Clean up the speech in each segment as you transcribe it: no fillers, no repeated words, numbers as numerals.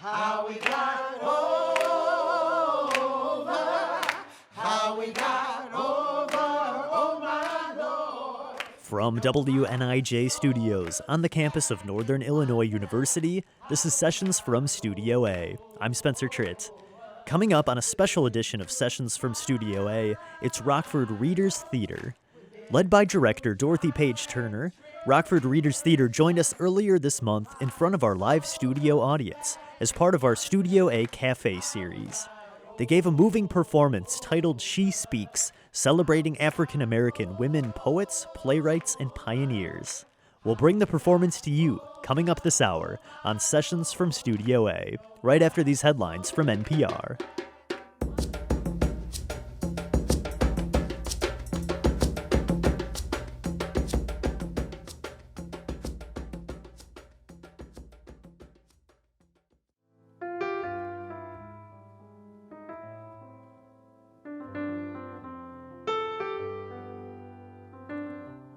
How we got over, how we got over, oh my Lord. From WNIJ Studios on the campus of Northern Illinois University, this is Sessions from Studio A. I'm Spencer Tritt. Coming up on a special edition of Sessions from Studio A, it's Rockford Readers Theater. Led by director Dorothy Page Turner, Rockford Readers Theater joined us earlier this month in front of our live studio audience as part of our Studio A Cafe series. They gave a moving performance titled She Speaks, celebrating African-American women poets, playwrights, and pioneers. We'll bring the performance to you coming up this hour on Sessions from Studio A, right after these headlines from NPR.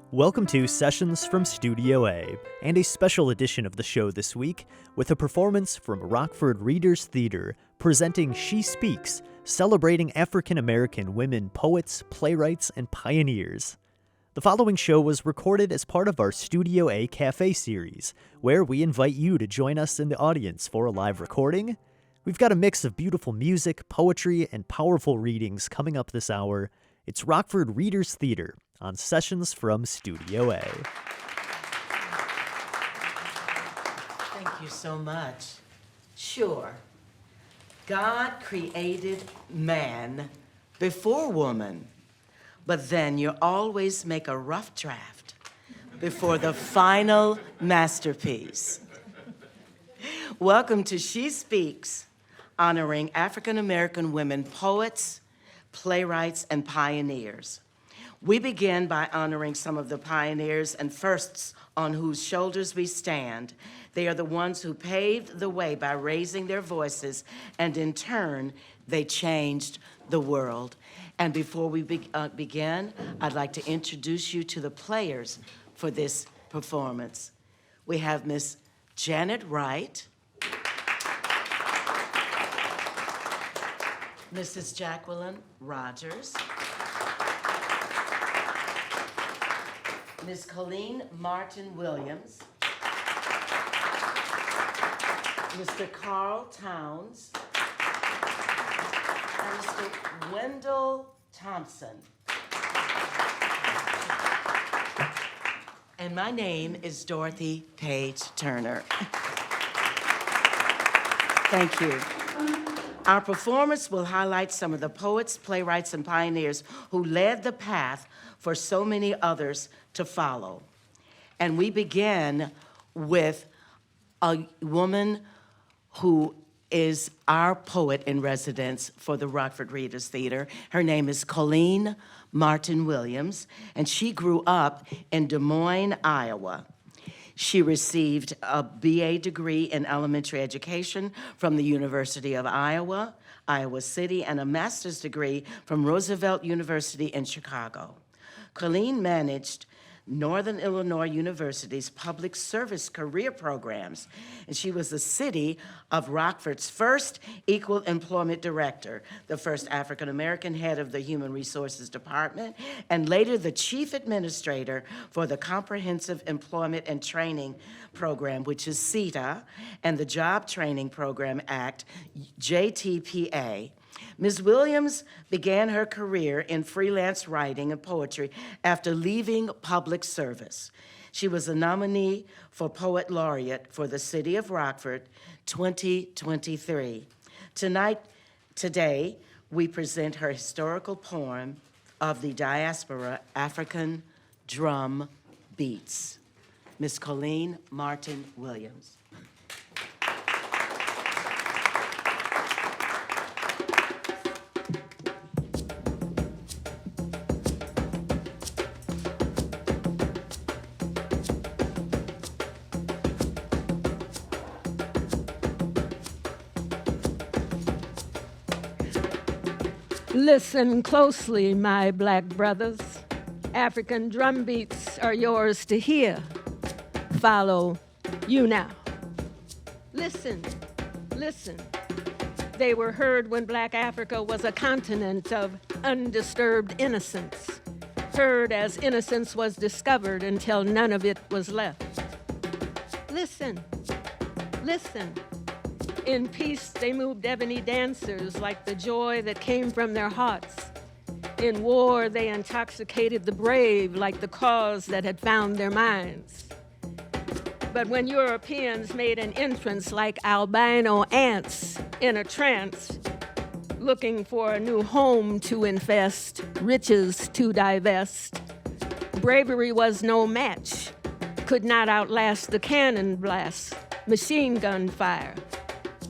Welcome to Sessions from Studio A, and a special edition of the show this week with a performance from Rockford Readers Theater presenting She Speaks, celebrating African-American women poets, playwrights, and pioneers. The following show was recorded as part of our Studio A Cafe series, where we invite you to join us in the audience for a live recording. We've got a mix of beautiful music, poetry, and powerful readings coming up this hour. It's Rockford Readers Theater on Sessions from Studio A. Thank you so much. Sure, God created man before woman, but then you always make a rough draft before the final masterpiece. Welcome to She Speaks, honoring African-American women poets, playwrights, and pioneers. We begin by honoring some of the pioneers and firsts on whose shoulders we stand. They are the ones who paved the way by raising their voices, and in turn, they changed the world. And before we begin, I'd like to introduce you to the players for this performance. We have Miss Janet Wright, Mrs. Jacqueline Rogers, Ms. Colleen Martin Williams, Mr. Carl Towns, and Mr. Wendell Thompson. And my name is Dorothy Page Turner. Thank you. Our performance will highlight some of the poets, playwrights, and pioneers who led the path for so many others to follow. And we begin with a woman who is our poet in residence for the Rockford Readers Theater. Her name is Colleen Martin Williams, and she grew up in Des Moines, Iowa. She received a BA degree in elementary education from the University of Iowa, Iowa City, and a master's degree from Roosevelt University in Chicago. Colleen managed Northern Illinois University's public service career programs, and she was the city of Rockford's first equal employment director, the first African-American head of the Human Resources Department, and later the chief administrator for the Comprehensive Employment and Training Program, which is CETA, and the Job Training Program Act, JTPA. Ms. Williams began her career in freelance writing and poetry after leaving public service. She was a nominee for Poet Laureate for the City of Rockford 2023. Today, we present her historical poem of the diaspora, African Drum Beats. Ms. Colleen Martin Williams. Listen closely, my black brothers. African drum beats are yours to hear. Follow you now. Listen, Listen. They were heard when Black Africa was a continent of undisturbed innocence. Heard as innocence was discovered until none of it was left. Listen. Listen. In peace, they moved ebony dancers like the joy that came from their hearts. In war, they intoxicated the brave like the cause that had found their minds. But when Europeans made an entrance like albino ants in a trance, looking for a new home to infest, riches to divest, bravery was no match, could not outlast the cannon blast, machine gun fire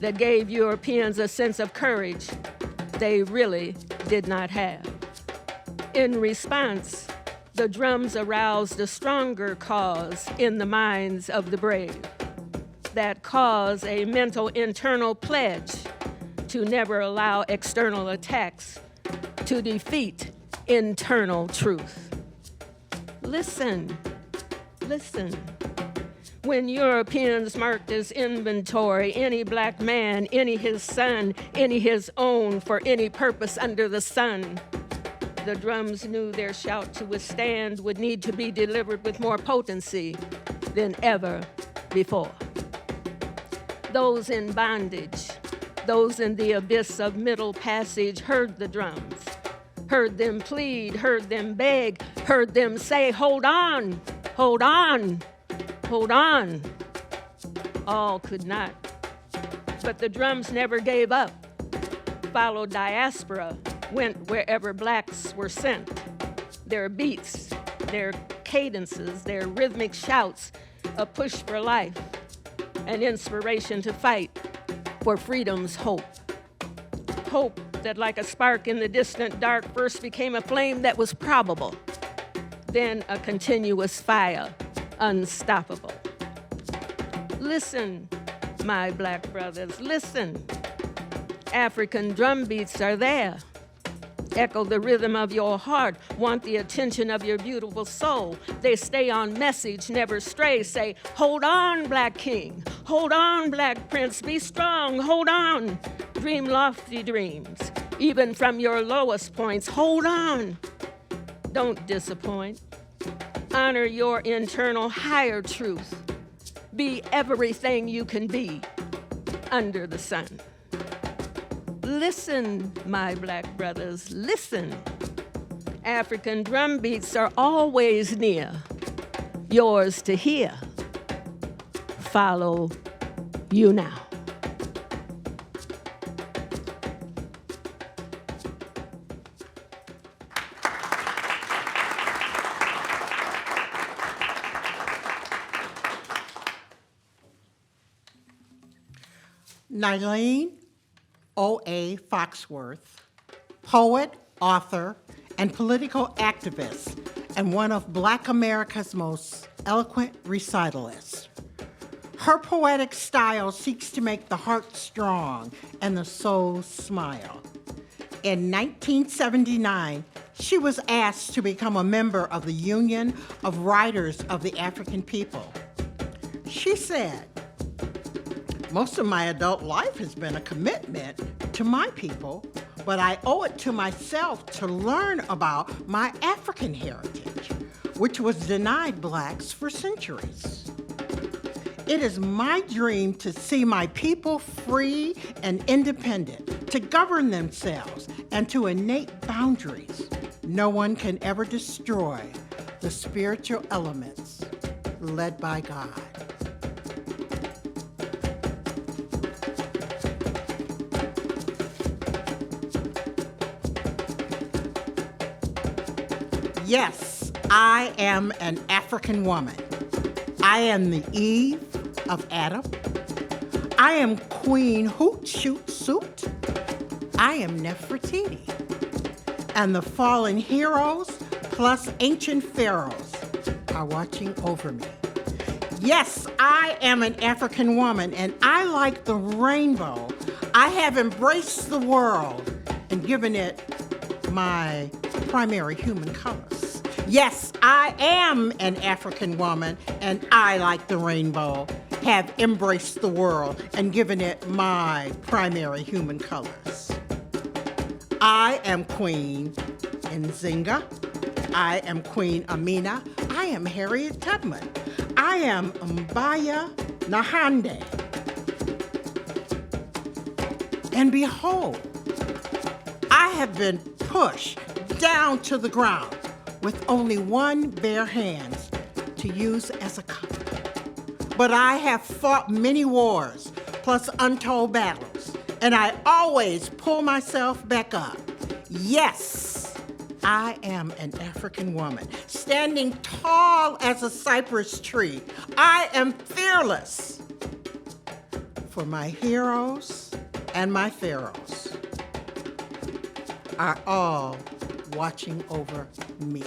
that gave Europeans a sense of courage they really did not have. In response, the drums aroused a stronger cause in the minds of the brave. That cause, a mental internal pledge to never allow external attacks to defeat internal truth. Listen, listen. When Europeans marked as inventory any black man, any his son, any his own, for any purpose under the sun, the drums knew their shout to withstand would need to be delivered with more potency than ever before. Those in bondage, those in the abyss of middle passage heard the drums, heard them plead, heard them beg, heard them say, hold on, hold on, hold on. All could not. But the drums never gave up, followed diaspora, went wherever blacks were sent. Their beats, their cadences, their rhythmic shouts, a push for life, an inspiration to fight for freedom's hope. Hope that like a spark in the distant dark first became a flame that was probable, then a continuous fire, unstoppable. Listen, my black brothers, listen. African drum beats are there. Echo the rhythm of your heart, want the attention of your beautiful soul. They stay on message, never stray. Say, hold on, black king. Hold on, black prince. Be strong, hold on. Dream lofty dreams, even from your lowest points. Hold on. Don't disappoint. Honor your internal higher truth. Be everything you can be under the sun. Listen, my black brothers, listen. African drum beats are always near, yours to hear. Follow you now. Nylene O.A. Foxworth, poet, author, and political activist, and one of Black America's most eloquent recitalists. Her poetic style seeks to make the heart strong and the soul smile. In 1979, she was asked to become a member of the Union of Writers of the African People. She said, "Most of my adult life has been a commitment to my people, but I owe it to myself to learn about my African heritage, which was denied blacks for centuries. It is my dream to see my people free and independent, to govern themselves, and to innate boundaries. No one can ever destroy the spiritual elements led by God." Yes, I am an African woman. I am the Eve of Adam. I am Queen Hoot Shoot Suit. I am Nefertiti. And the fallen heroes plus ancient pharaohs are watching over me. Yes, I am an African woman, and I like the rainbow. I have embraced the world and given it my primary human colors. Yes, I am an African woman, and I like the rainbow. have embraced the world and given it my primary human colors. I am Queen Nzinga. I am Queen Amina. I am Harriet Tubman. I am Mbaya Nahande. And behold, I have been pushed down to the ground with only one bare hand to use as a cup. But I have fought many wars, plus untold battles, and I always pull myself back up. Yes, I am an African woman, standing tall as a cypress tree. I am fearless. For my heroes and my pharaohs are all watching over me.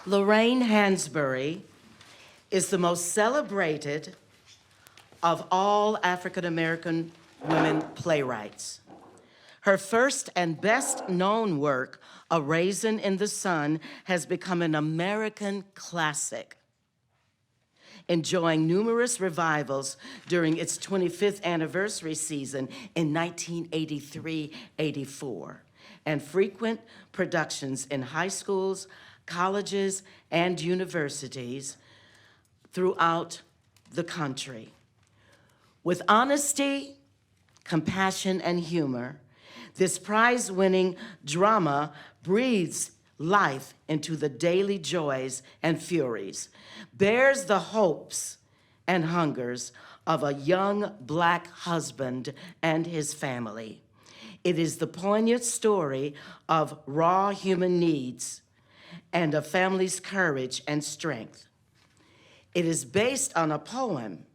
Lorraine Hansberry is the most celebrated of all African American women playwrights. Her first and best known work, A Raisin in the Sun, has become an American classic, enjoying numerous revivals during its 25th anniversary season in 1983-84, and frequent productions in high schools, colleges, and universities throughout the country. With honesty, compassion, and humor, this prize-winning drama breathes life into the daily joys and furies, bears the hopes and hungers of a young Black husband and his family. It is the poignant story of raw human needs and a family's courage and strength. It is based on a poem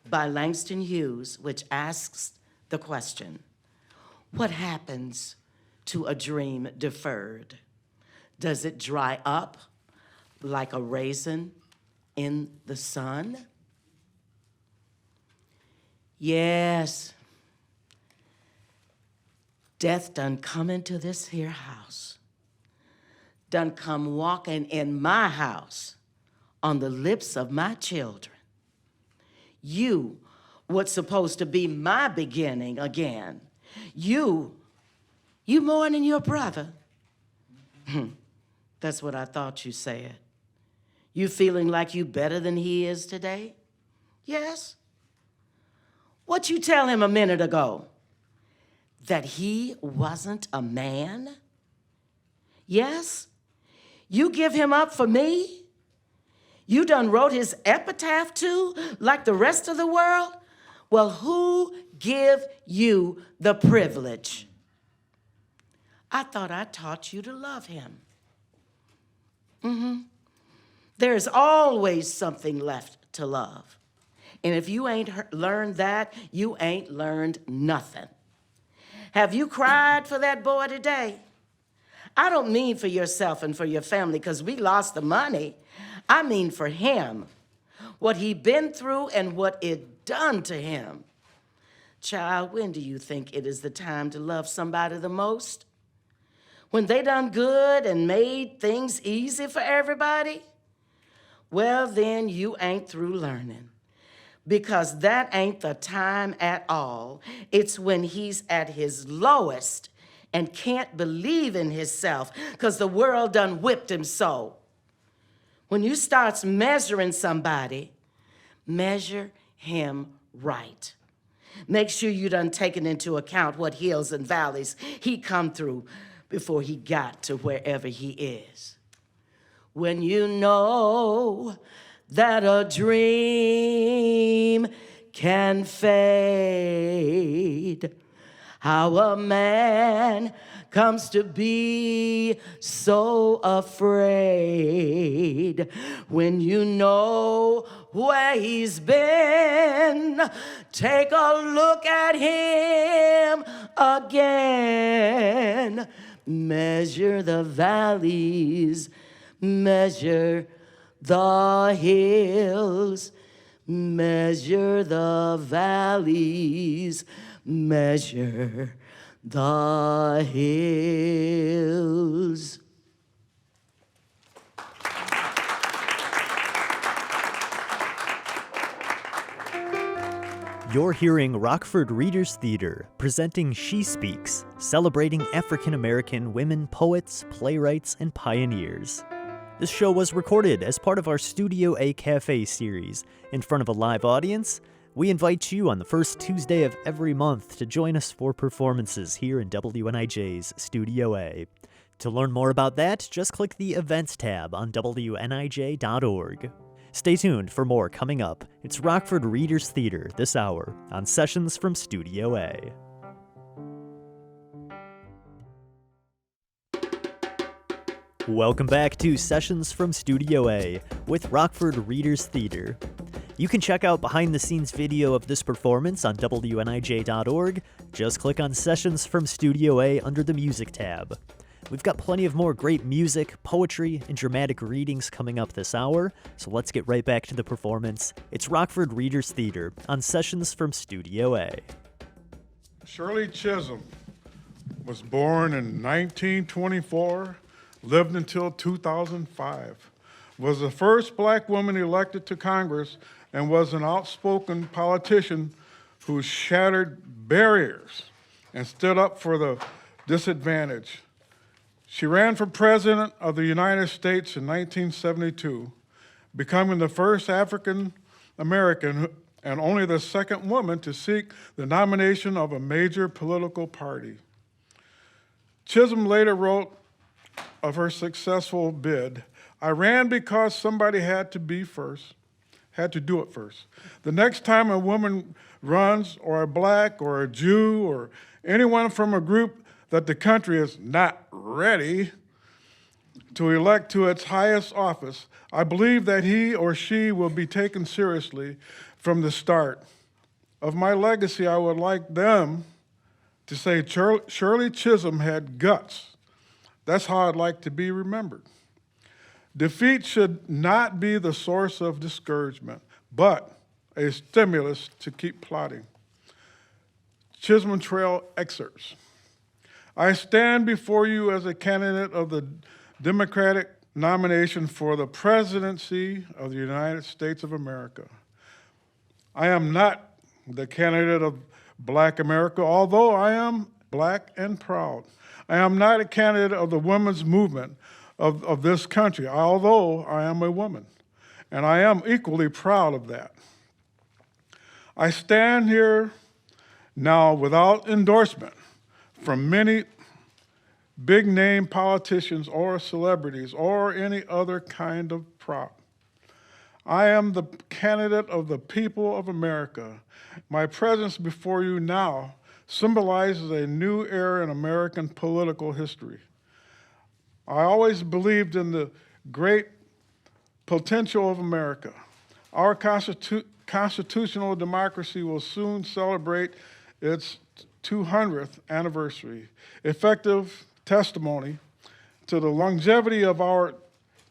by Langston Hughes, which asks the question, what happens to a dream deferred? Does it dry up like a raisin in the sun? Yes, death done come into this here house, done come walking in my house on the lips of my children. You, what's supposed to be my beginning again, you mourning your brother. That's what I thought you said. You feeling like you better than he is today? Yes. What you tell him a minute ago? That he wasn't a man? Yes? You give him up for me? You done wrote his epitaph too, like the rest of the world? Well, who give you the privilege? I thought I taught you to love him. There's always something left to love. And if you ain't learned that, you ain't learned nothing. Have you cried for that boy today? I don't mean for yourself and for your family, because we lost the money. I mean for him, what he been through and what it done to him. Child, when do you think it is the time to love somebody the most? When they done good and made things easy for everybody? Well, then you ain't through learning, because that ain't the time at all. It's when he's at his lowest and can't believe in himself because the world done whipped him so. When you starts measuring somebody, measure him right. Make sure you done taken into account what hills and valleys he come through before he got to wherever he is. When you know that a dream can fade, how a man comes to be so afraid. When you know where he's been, take a look at him again. Measure the valleys, measure the hills, measure the valleys, measure the hills. You're hearing Rockford Readers Theater presenting She Speaks, celebrating African American women poets, playwrights, and pioneers. This show was recorded as part of our Studio A Cafe series in front of a live audience. We invite you on the first Tuesday of every month to join us for performances here in WNIJ's Studio A. To learn more about that, just click the Events tab on WNIJ.org. Stay tuned for more coming up. It's Rockford Readers Theater this hour on Sessions from Studio A. Welcome back to Sessions from Studio A with Rockford Readers Theater. You can check out behind-the-scenes video of this performance on WNIJ.org. Just click on Sessions from Studio A under the Music tab. We've got plenty of more great music, poetry, and dramatic readings coming up this hour, so let's get right back to the performance. It's Rockford Readers Theater on Sessions from Studio A. Shirley Chisholm was born in 1924, lived until 2005, was the first black woman elected to Congress, and was an outspoken politician who shattered barriers and stood up for the disadvantaged. She ran for President of the United States in 1972, becoming the first African American and only the second woman to seek the nomination of a major political party. Chisholm later wrote of her successful bid, "I ran because somebody had to do it first. The next time a woman runs, or a black or a Jew or anyone from a group that the country is not ready to elect to its highest office, I believe that he or she will be taken seriously from the start. Of my legacy, I would like them to say Shirley Chisholm had guts. That's how I'd like to be remembered. Defeat should not be the source of discouragement, but a stimulus to keep plotting." Chisholm Trail excerpts. "I stand before you as a candidate of the Democratic nomination for the presidency of the United States of America. I am not the candidate of Black America, although I am black and proud. I am not a candidate of the women's movement of this country, although I am a woman, and I am equally proud of that. I stand here now without endorsement from many big-name politicians or celebrities or any other kind of prop. I am the candidate of the people of America. My presence before you now symbolizes a new era in American political history. I always believed in the great potential of America. Our constitutional democracy will soon celebrate its 200th anniversary, effective testimony to the longevity of our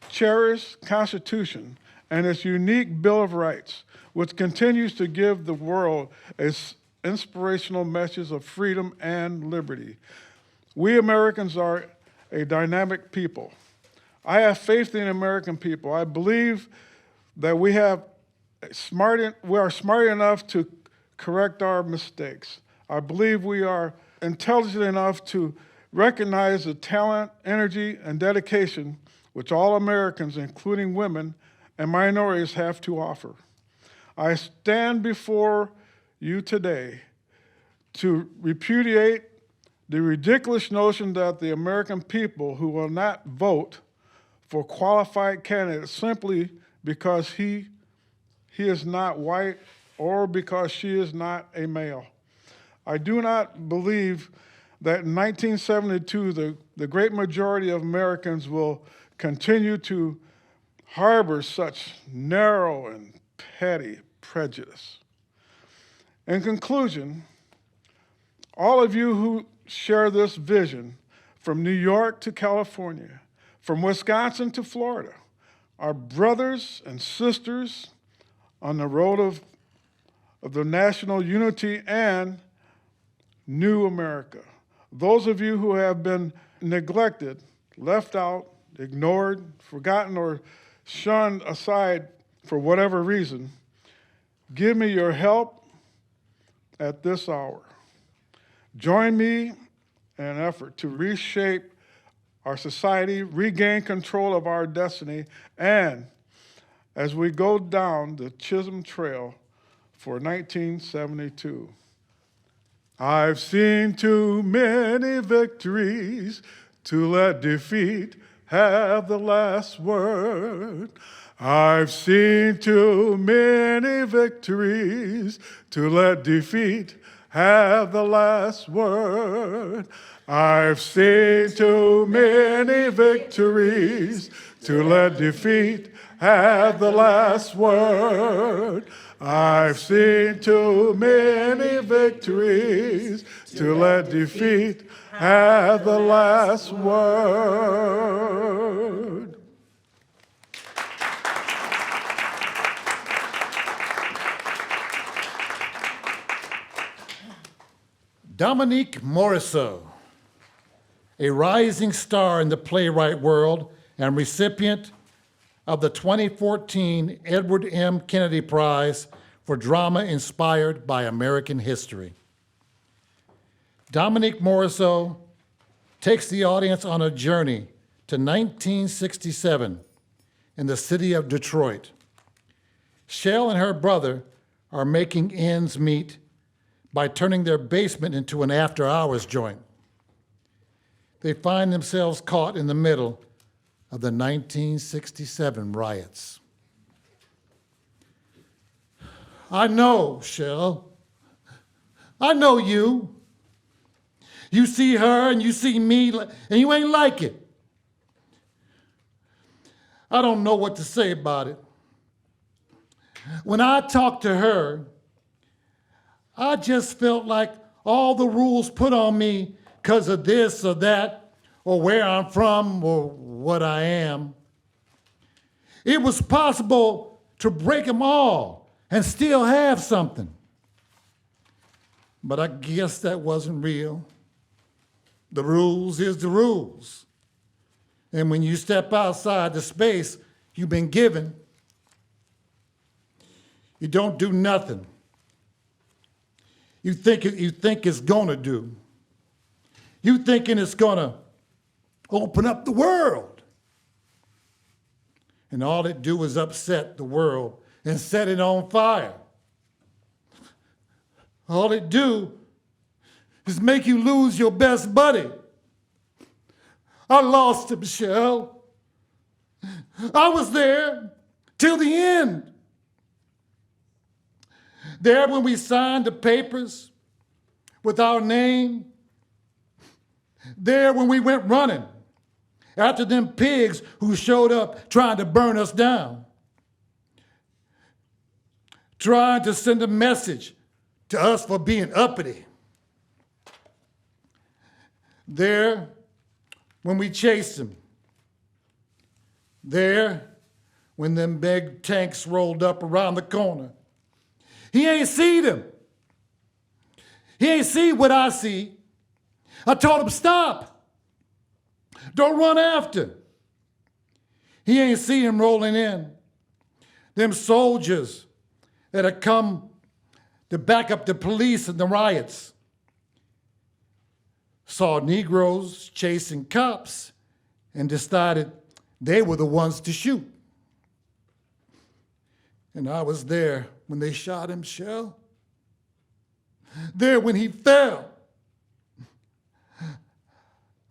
cherished Constitution and its unique Bill of Rights, which continues to give the world an inspirational message of freedom and liberty. We Americans are a dynamic people. I have faith in American people. I believe that we are smart enough to correct our mistakes. I believe we are intelligent enough to recognize the talent, energy, and dedication which all Americans, including women and minorities, have to offer. I stand before you today to repudiate the ridiculous notion that the American people who will not vote for qualified candidates simply because he is not white or because she is not a male. I do not believe that in 1972, the great majority of Americans will continue to harbor such narrow and petty prejudice. In conclusion, all of you who share this vision, from New York to California, from Wisconsin to Florida, are brothers and sisters on the road of the national unity and new America. Those of you who have been neglected, left out, ignored, forgotten, or shunned aside for whatever reason, give me your help at this hour. Join me in an effort to reshape our society, regain control of our destiny, and as we go down the Chisholm Trail for 1972. I've seen too many victories to let defeat have the last word. I've seen too many victories to let defeat have the last word. I've seen too many victories to let defeat have the last word. I've seen too many victories to let defeat have the last word. Dominique Morisseau, a rising star in the playwright world and recipient of the 2014 Edward M. Kennedy Prize for Drama Inspired by American History. Dominique Morisseau takes the audience on a journey to 1967 in the city of Detroit. Shell and her brother are making ends meet by turning their basement into an after-hours joint. They find themselves caught in the middle of the 1967 riots. I know, Shell. I know you. You see her and you see me, and you ain't like it. I don't know what to say about it. When I talked to her, I just felt like all the rules put on me because of this or that, or where I'm from, or what I am. It was possible to break them all and still have something. But I guess that wasn't real. The rules is the rules. And when you step outside the space you've been given, you don't do nothing. You think it's gonna do. You thinking it's gonna open up the world. And all it do is upset the world and set it on fire. All it do is make you lose your best buddy. I lost him, Shell. I was there till the end. There when we signed the papers with our name. There when we went running after them pigs who showed up trying to burn us down. Trying to send a message to us for being uppity. There when we chased them. There when them big tanks rolled up around the corner. He ain't see them. He ain't see what I see. I told him, stop. Don't run after. He ain't see him rolling in. Them soldiers that had come to back up the police in the riots saw Negroes chasing cops and decided they were the ones to shoot. And I was there when they shot him, Shell. There when he fell.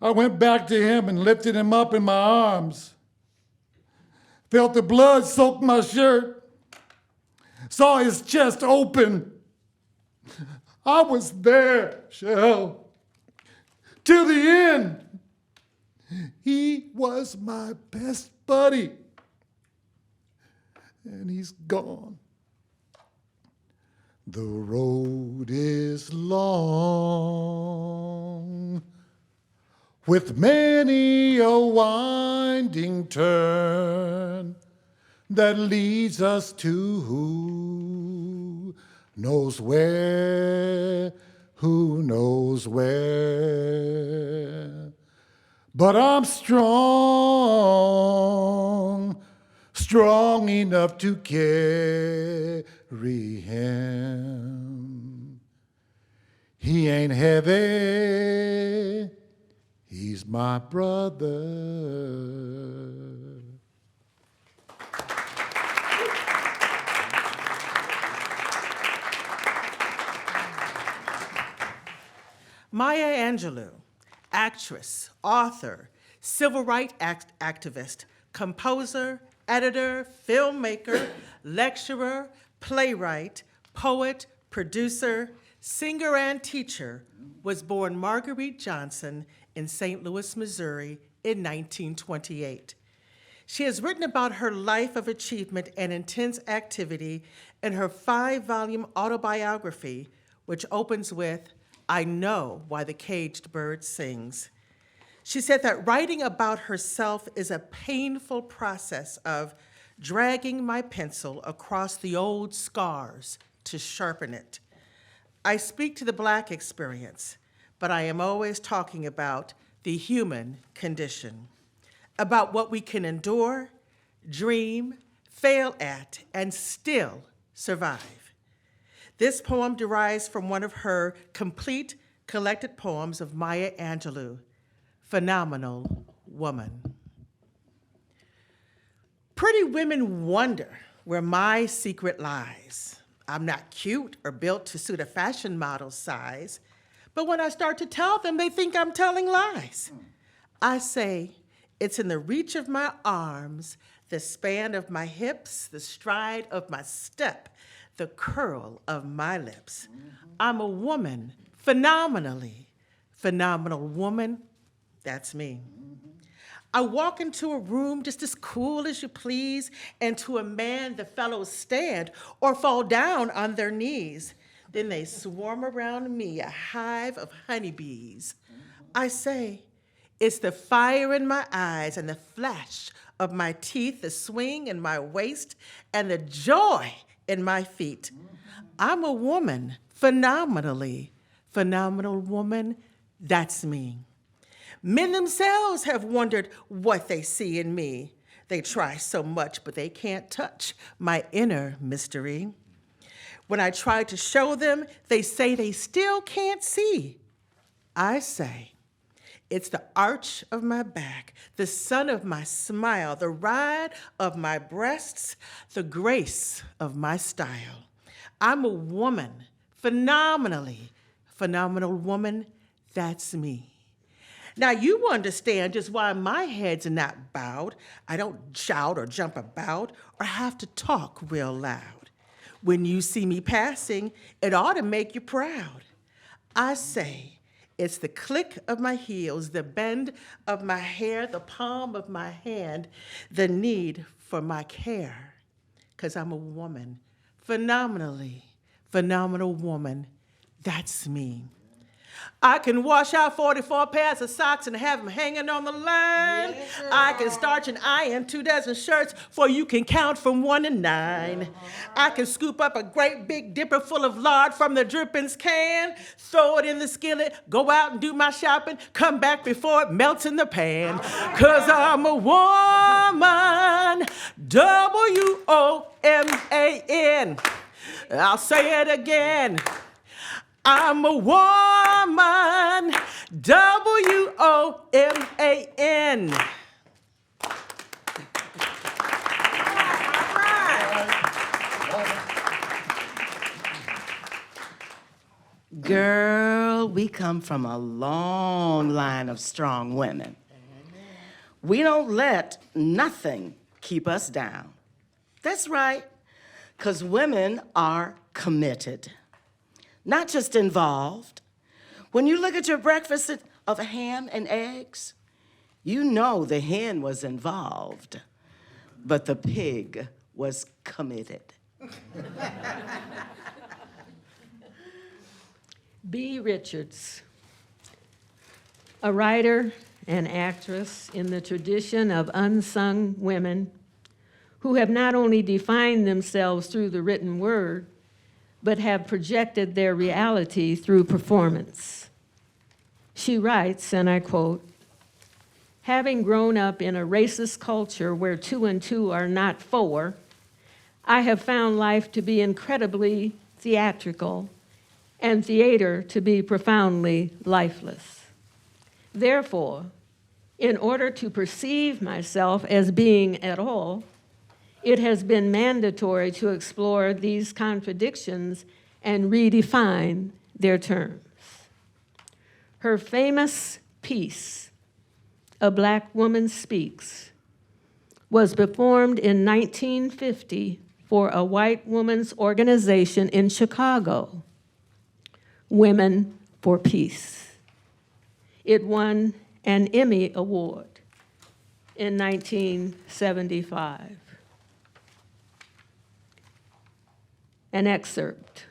I went back to him and lifted him up in my arms. Felt the blood soak my shirt. Saw his chest open. I was there, Shell. Till the end. He was my best buddy. And he's gone. The road is long, with many a winding turn that leads us to who knows where who knows where. But I'm strong, strong enough to carry him. He ain't heavy, he's my brother. Maya Angelou, actress, author, civil rights activist, composer, editor, filmmaker, lecturer, playwright, poet, producer, singer, and teacher, was born Marguerite Johnson in St. Louis, Missouri in 1928. She has written about her life of achievement and intense activity in her 5-volume autobiography, which opens with, "I Know Why the Caged Bird Sings." She said that writing about herself is a painful process of dragging my pencil across the old scars to sharpen it. I speak to the Black experience, but I am always talking about the human condition, about what we can endure, dream, fail at, and still survive. This poem derives from one of her complete collected poems of Maya Angelou, Phenomenal Woman. Pretty women wonder where my secret lies. I'm not cute or built to suit a fashion model's size, but when I start to tell them, they think I'm telling lies. I say, it's in the reach of my arms, the span of my hips, the stride of my step, the curl of my lips. I'm a woman, phenomenally. Phenomenal woman, that's me. I walk into a room just as cool as you please, and to a man the fellows stand or fall down on their knees. Then they swarm around me, a hive of honeybees. I say, it's the fire in my eyes and the flash of my teeth, the swing in my waist, and the joy in my feet. I'm a woman, phenomenally. Phenomenal woman, that's me. Men themselves have wondered what they see in me. They try so much, but they can't touch my inner mystery. When I try to show them, they say they still can't see. I say, it's the arch of my back, the sun of my smile, the ride of my breasts, the grace of my style. I'm a woman, phenomenally. Phenomenal woman, that's me. Now you understand just why my head's not bowed. I don't shout or jump about or have to talk real loud. When you see me passing, it ought to make you proud. I say, it's the click of my heels, the bend of my hair, the palm of my hand, the need for my care. 'Cause I'm a woman, phenomenally, phenomenal woman, that's me. I can wash out 44 pairs of socks and have them hanging on the line. I can starch and iron 2 dozen shirts for you can count from 1 to 9. I can scoop up a great big dipper full of lard from the drippings can, throw it in the skillet, go out and do my shopping, come back before it melts in the pan. 'Cause I'm a woman, W-O-M-A-N. I'll say it again. I'm a woman, W-O-M-A-N. Girl, we come from a long line of strong women. We don't let nothing keep us down. That's right, 'cause women are committed. Not just involved. When you look at your breakfast of ham and eggs, you know the hen was involved, but the pig was committed. B. Richards, a writer and actress in the tradition of unsung women who have not only defined themselves through the written word, but have projected their reality through performance. She writes, and I quote, "Having grown up in a racist culture where 2 and 2 are not 4, I have found life to be incredibly theatrical and theater to be profoundly lifeless. Therefore, in order to perceive myself as being at all, it has been mandatory to explore these contradictions and redefine their terms." Her famous piece, "A Black Woman Speaks," was performed in 1950 for a white women's organization in Chicago, Women for Peace. It won an Emmy Award in 1975. An excerpt,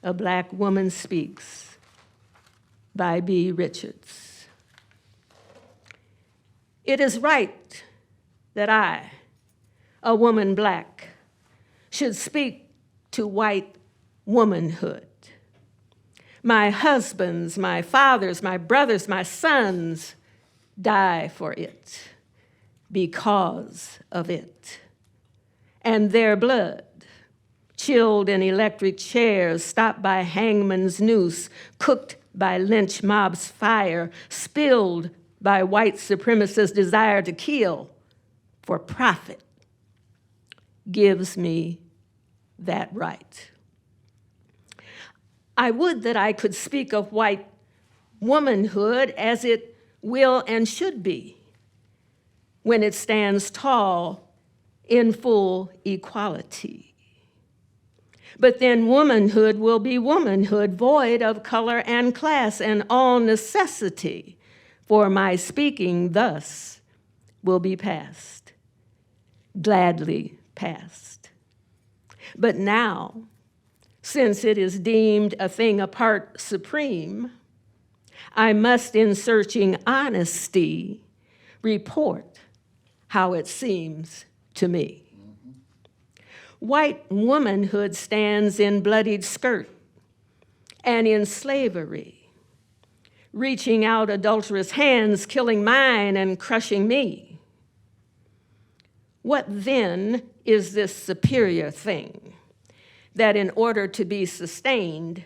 "A Black Woman Speaks," by B. Richards. "It is right that I, a woman black, should speak to white womanhood. My husbands, my fathers, my brothers, my sons die for it, because of it. And their blood, chilled in electric chairs, stopped by hangman's noose, cooked by lynch mob's fire, spilled by white supremacists' desire to kill for profit, gives me that right. I would that I could speak of white womanhood as it will and should be when it stands tall in full equality. But then womanhood will be womanhood, void of color and class, and all necessity for my speaking thus will be past, gladly past. But now, since it is deemed a thing apart supreme, I must, in searching honesty, report how it seems to me. White womanhood stands in bloodied skirt and in slavery, reaching out adulterous hands, killing mine and crushing me. What then is this superior thing that in order to be sustained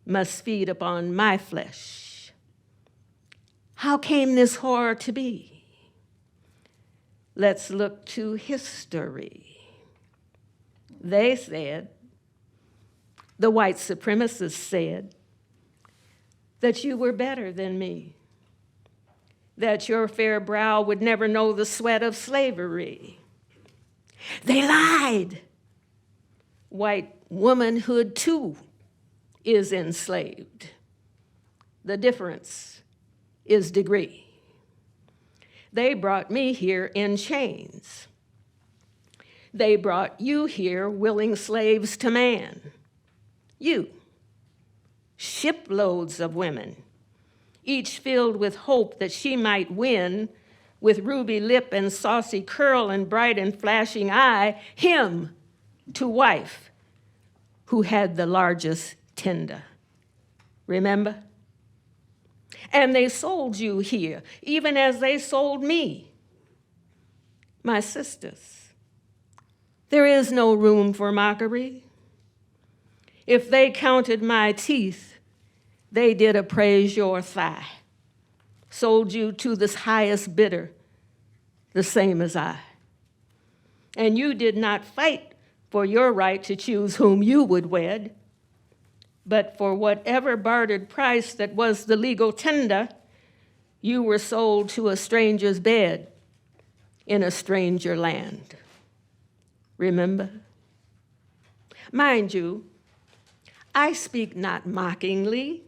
must feed upon my flesh? How came this horror to be? Let's look to history. They said, the white supremacists said, that you were better than me, that your fair brow would never know the sweat of slavery. They lied. White womanhood, too, is enslaved. The difference is degree. They brought me here in chains. They brought you here willing slaves to man. You, shiploads of women, each filled with hope that she might win, with ruby lip and saucy curl and bright and flashing eye, him to wife who had the largest tender. Remember? And they sold you here, even as they sold me. My sisters, there is no room for mockery. If they counted my teeth, they did appraise your thigh, sold you to this highest bidder, the same as I. And you did not fight for your right to choose whom you would wed, but for whatever bartered price that was the legal tender, you were sold to a stranger's bed in a stranger land. Remember? Mind you, I speak not mockingly,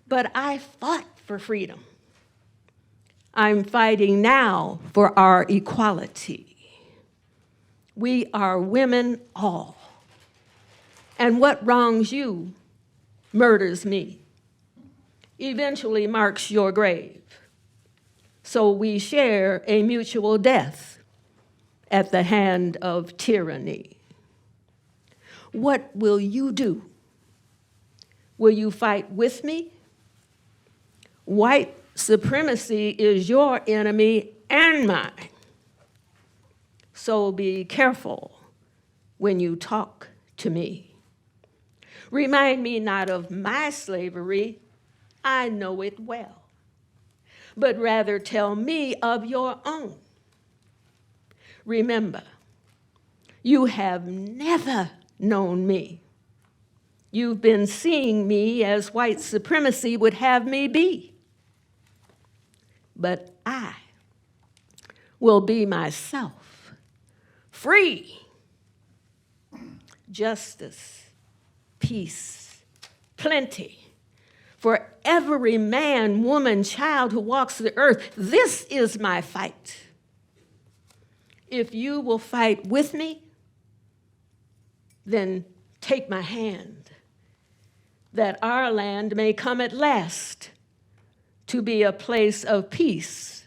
but I fought for freedom. I'm fighting now for our equality. We are women all. And what wrongs you murders me, eventually marks your grave. So we share a mutual death at the hand of tyranny. What will you do? Will you fight with me? White supremacy is your enemy and mine. So be careful when you talk to me. Remind me not of my slavery, I know it well, but rather tell me of your own. Remember, you have never known me. You've been seeing me as white supremacy would have me be. But I will be myself, free. Justice, peace, plenty. For every man, woman, child who walks the earth, this is my fight. If you will fight with me, then take my hand, that our land may come at last to be a place of peace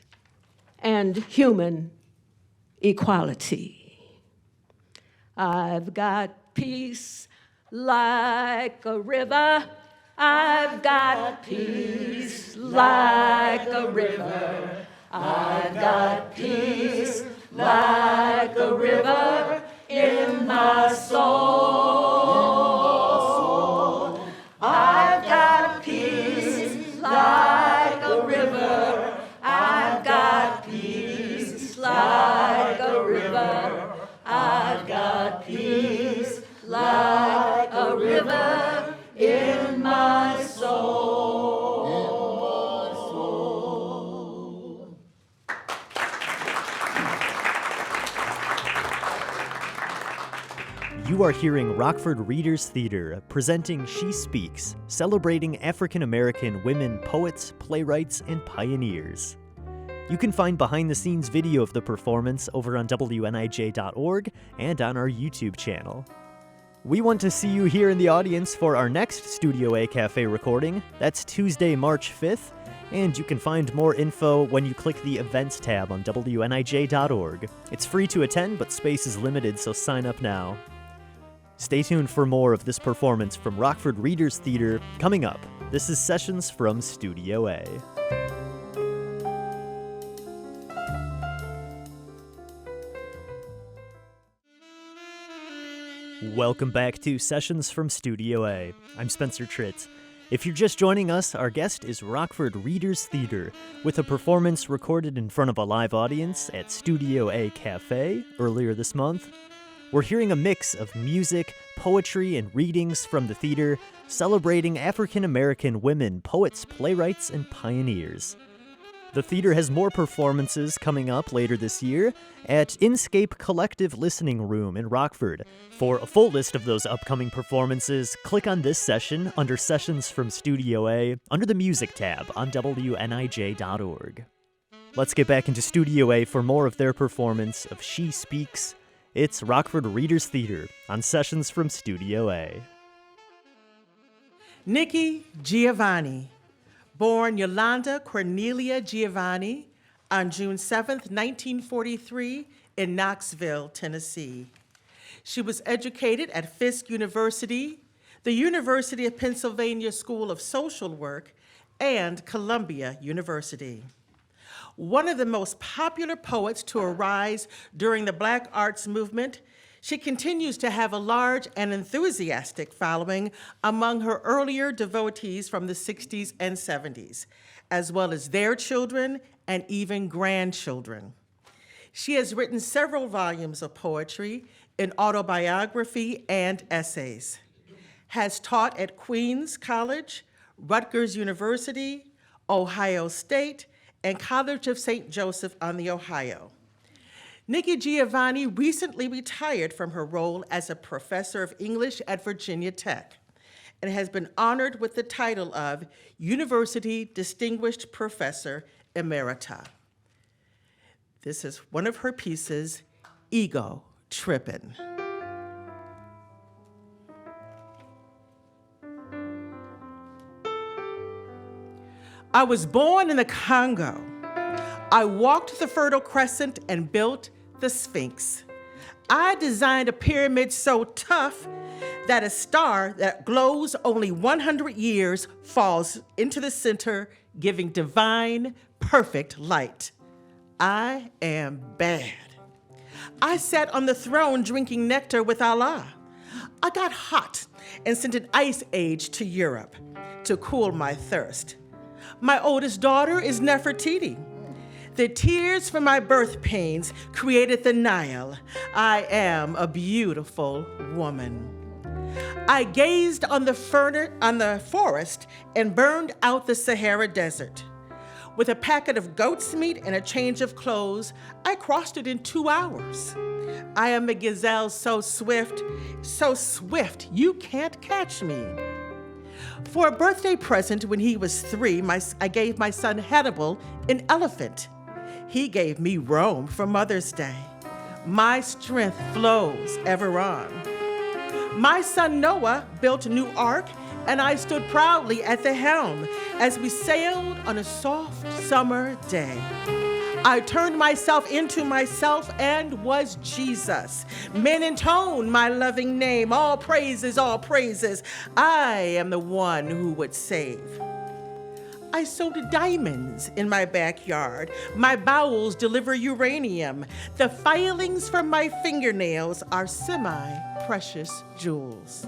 and human equality. I've got peace like a river. I've got peace like a river. I've got peace like a river in my soul. I've got peace like a river. I've got peace like a river. I've got peace like a river in my soul. You are hearing Rockford Readers Theater presenting She Speaks, celebrating African American women poets, playwrights, and pioneers. You can find behind-the-scenes video of the performance over on WNIJ.org and on our YouTube channel. We want to see you here in the audience for our next Studio A Cafe recording. That's Tuesday, March 5th, and you can find more info when you click the Events tab on WNIJ.org. It's free to attend, but space is limited, so sign up now. Stay tuned for more of this performance from Rockford Readers Theater coming up. This is Sessions from Studio A. Welcome back to Sessions from Studio A. I'm Spencer Tritt. If you're just joining us, our guest is Rockford Readers Theater, with a performance recorded in front of a live audience at Studio A Cafe earlier this month. We're hearing a mix of music, poetry, and readings from the theater, celebrating African American women, poets, playwrights, and pioneers. The theater has more performances coming up later this year at Inscape Collective Listening Room in Rockford. For a full list of those upcoming performances, click on this session under Sessions from Studio A under the Music tab on WNIJ.org. Let's get back into Studio A for more of their performance of She Speaks. It's Rockford Readers Theater on Sessions from Studio A. Nikki Giovanni, born Yolanda Cornelia Giovanni on June 7th, 1943 in Knoxville, Tennessee. She was educated at Fisk University, the University of Pennsylvania School of Social Work, and Columbia University. One of the most popular poets to arise during the Black arts movement, she continues to have a large and enthusiastic following among her earlier devotees from the 60s and 70s, as well as their children and even grandchildren. She has written several volumes of poetry in autobiography and essays, has taught at Queens College, Rutgers University, Ohio State, and College of St. Joseph on the Ohio. Nikki Giovanni recently retired from her role as a professor of English at Virginia Tech and has been honored with the title of University Distinguished Professor Emerita. This is one of her pieces, Ego Trippin'. I was born in the Congo. I walked the Fertile Crescent and built the Sphinx. I designed a pyramid so tough that a star that glows only 100 years falls into the center, giving divine, perfect light. I am bad. I sat on the throne drinking nectar with Allah. I got hot and sent an ice age to Europe to cool my thirst. My oldest daughter is Nefertiti. The tears from my birth pains created the Nile. I am a beautiful woman. I gazed on the forest and burned out the Sahara Desert. With a packet of goat's meat and a change of clothes, I crossed it in 2 hours. I am a gazelle so swift you can't catch me. For a birthday present when he was 3, I gave my son Hannibal an elephant. He gave me Rome for Mother's Day. My strength flows ever on. My son Noah built a new ark, and I stood proudly at the helm as we sailed on a soft summer day. I turned myself into myself and was Jesus. Men intone my loving name, all praises, all praises. I am the one who would save. I sowed diamonds in my backyard. My bowels deliver uranium. The filings from my fingernails are semi-precious jewels.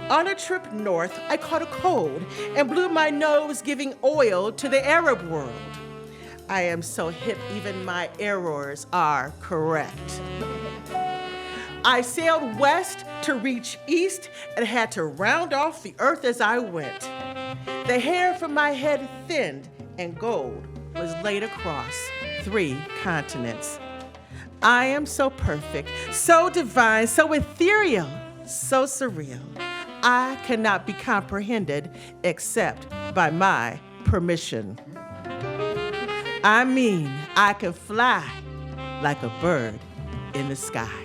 On a trip north, I caught a cold and blew my nose, giving oil to the Arab world. I am so hip, even my errors are correct. I sailed west to reach east and had to round off the earth as I went. The hair from my head thinned and gold was laid across 3 continents. I am so perfect, so divine, so ethereal, so surreal. I cannot be comprehended except by my permission. I mean, I can fly like a bird in the sky.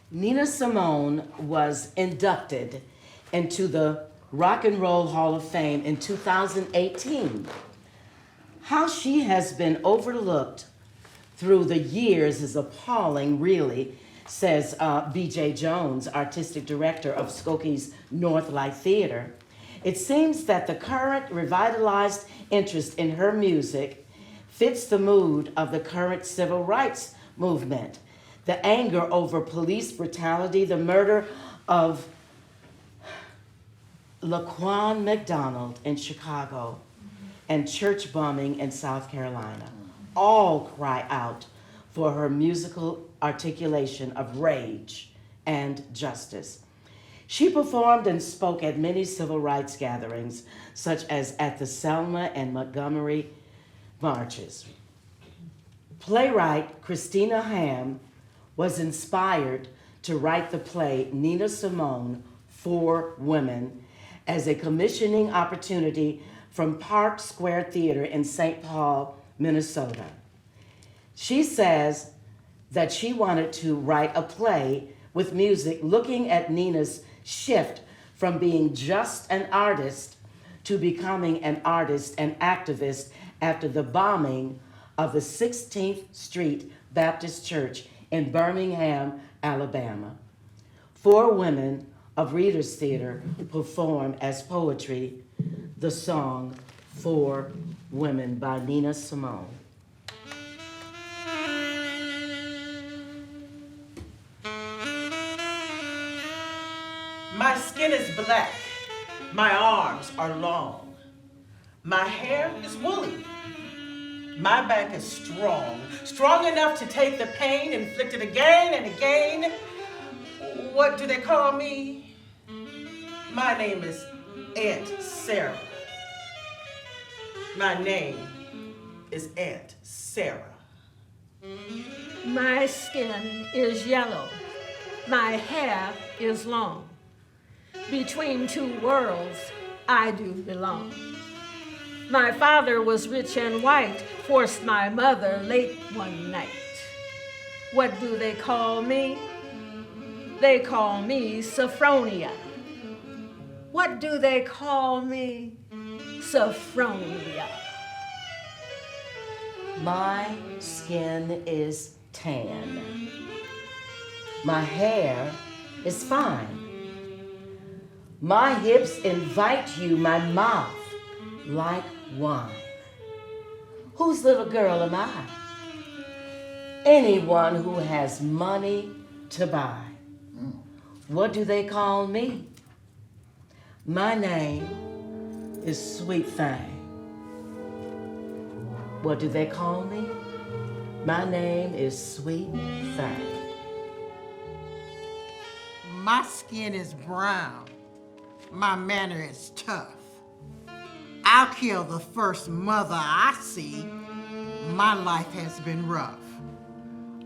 Nina Simone was inducted into the Rock and Roll Hall of Fame in 2018. How she has been overlooked through the years is appalling, really, says B.J. Jones, artistic director of Skokie's Northlight Theater. It seems that the current revitalized interest in her music fits the mood of the current civil rights movement. The anger over police brutality, the murder of Laquan McDonald in Chicago, and church bombing in South Carolina, all cry out for her musical articulation of rage and justice. She performed and spoke at many civil rights gatherings, such as at the Selma and Montgomery marches. Playwright Christina Hamm was inspired to write the play Nina Simone for Women as a commissioning opportunity from Park Square Theater in St. Paul, Minnesota. She says that she wanted to write a play with music looking at Nina's shift from being just an artist to becoming an artist and activist after the bombing of the 16th Street Baptist Church in Birmingham, Alabama. 4 women of Reader's Theater perform as poetry the song For Women by Nina Simone. My skin is black, my arms are long, my hair is woolly, my back is strong, strong enough to take the pain inflicted again and again. What do they call me? My name is Aunt Sarah. My name is Aunt Sarah. My skin is yellow. My hair is long. Between 2 worlds, I do belong. My father was rich and white, forced my mother late one night. What do they call me? They call me Sophronia. What do they call me? Sophronia. My skin is tan. My hair is fine. My hips invite you, my mouth like wine. Whose little girl am I? Anyone who has money to buy. What do they call me? My name is Sweet Thing. What do they call me? My name is Sweet Thing. My skin is brown. My manner is tough. I'll kill the first mother I see. My life has been rough.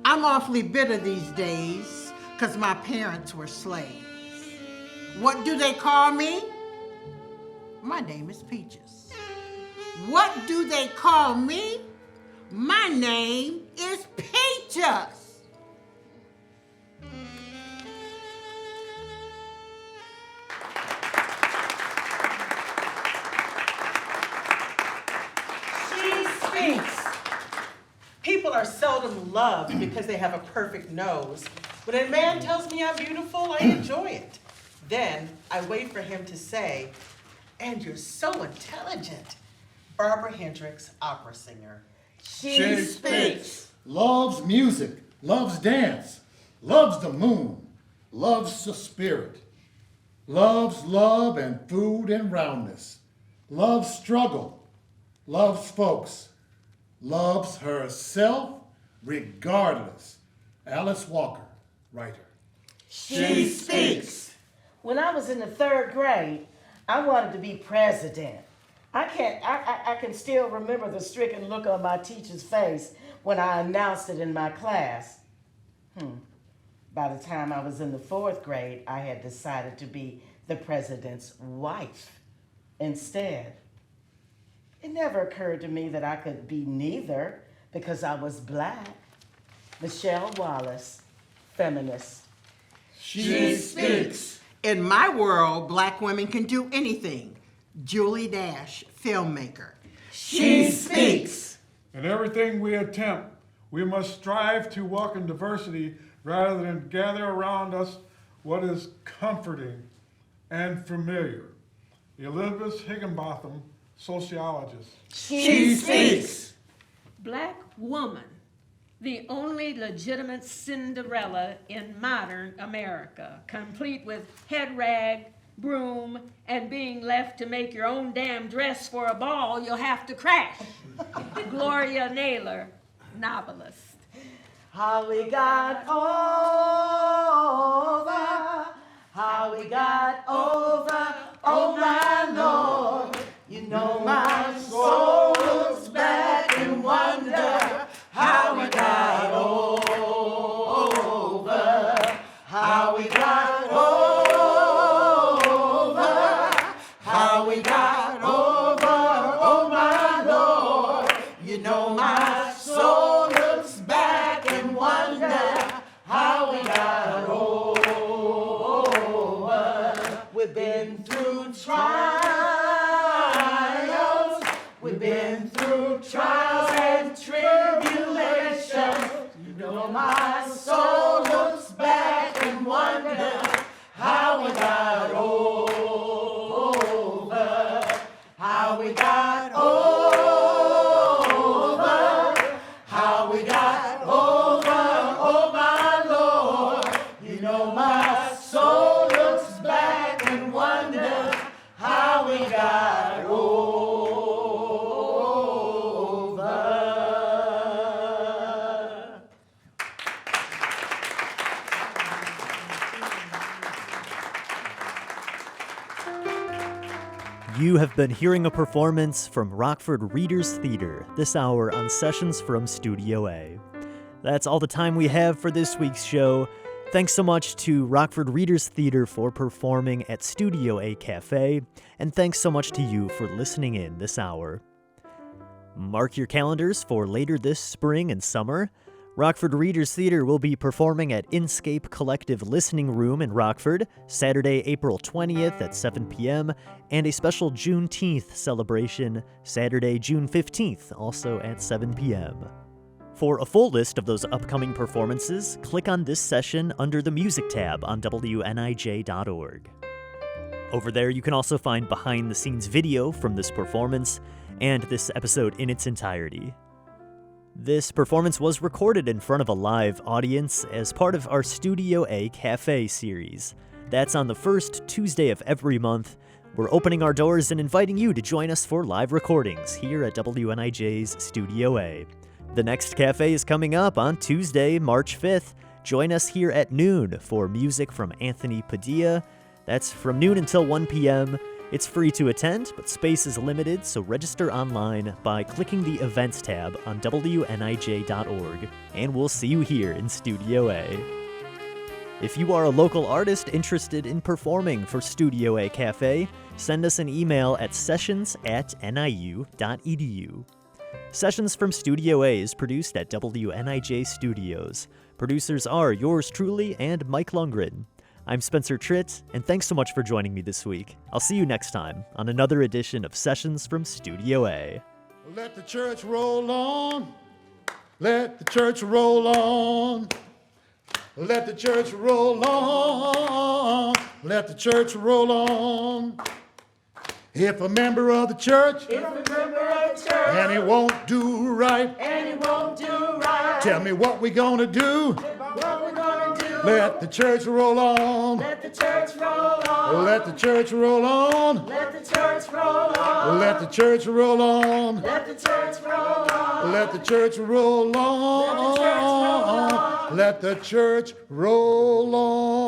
I'm awfully bitter these days because my parents were slaves. What do they call me? My name is Peaches. What do they call me? My name is Peaches. People are seldom loved because they have a perfect nose. When a man tells me I'm beautiful, I enjoy it. Then I wait for him to say, "And you're so intelligent." Barbara Hendricks, opera singer. She speaks. Loves music, loves dance, loves the moon, loves the spirit, loves love and food and roundness, loves struggle, loves folks, loves herself regardless. Alice Walker, writer. She speaks. When I was in the 3rd grade, I wanted to be president. I can still remember the stricken look on my teacher's face when I announced it in my class. By the time I was in the 4th grade, I had decided to be the president's wife instead. It never occurred to me that I could be neither because I was black. Michelle Wallace, feminist. She speaks. In my world, black women can do anything. Julie Dash, filmmaker. She speaks. In everything we attempt, we must strive to welcome diversity rather than gather around us what is comforting and familiar. Elizabeth Higginbotham, sociologist. She speaks. Black woman, the only legitimate Cinderella in modern America, complete with head rag, broom, and being left to make your own damn dress for a ball you'll have to crash. Gloria Naylor, novelist. How we got over, how we got over, oh my Lord. You know my soul looks back and wonder how we got over, how we got over, how we got over, oh my Lord. You know my soul looks back and wonder how we got over. We've been through trials, we've been through trials and tribulations. You know my soul looks back and wonder how we got over, how we got over, how we got over, oh my Lord. You know my soul looks back and wonder how we got over. You have been hearing a performance from Rockford Readers Theater this hour on Sessions from Studio A. That's all the time we have for this week's show. Thanks so much to Rockford Readers Theater for performing at Studio A Cafe, and thanks so much to you for listening in this hour. Mark your calendars for later this spring and summer. Rockford Readers Theater will be performing at Inscape Collective Listening Room in Rockford, Saturday, April 20th at 7 p.m., and a special Juneteenth celebration, Saturday, June 15th, also at 7 p.m. For a full list of those upcoming performances, click on this session under the Music tab on WNIJ.org. Over there, you can also find behind-the-scenes video from this performance and this episode in its entirety. This performance was recorded in front of a live audience as part of our Studio A Cafe series. That's on the first Tuesday of every month. We're opening our doors and inviting you to join us for live recordings here at WNIJ's Studio A. The next cafe is coming up on Tuesday, March 5th. Join us here at noon for music from Anthony Padilla. That's from noon until 1 p.m. It's free to attend, but space is limited, so register online by clicking the Events tab on WNIJ.org, and we'll see you here in Studio A. If you are a local artist interested in performing for Studio A Cafe, send us an email at sessions@niu.edu. Sessions from Studio A is produced at WNIJ Studios. Producers are yours truly and Mike Lundgren. I'm Spencer Tritt, and thanks so much for joining me this week. I'll see you next time on another edition of Sessions from Studio A. Let the church roll on. Let the church roll on. Let the church roll on. Let the church roll on. If a member of the church, and he won't do right, tell me what we gonna do. Let the church roll on. Let the church roll on. Let the church roll on. Let the church roll on. Let the church roll on. Let the church roll on. Let the church roll on. Let the church roll on.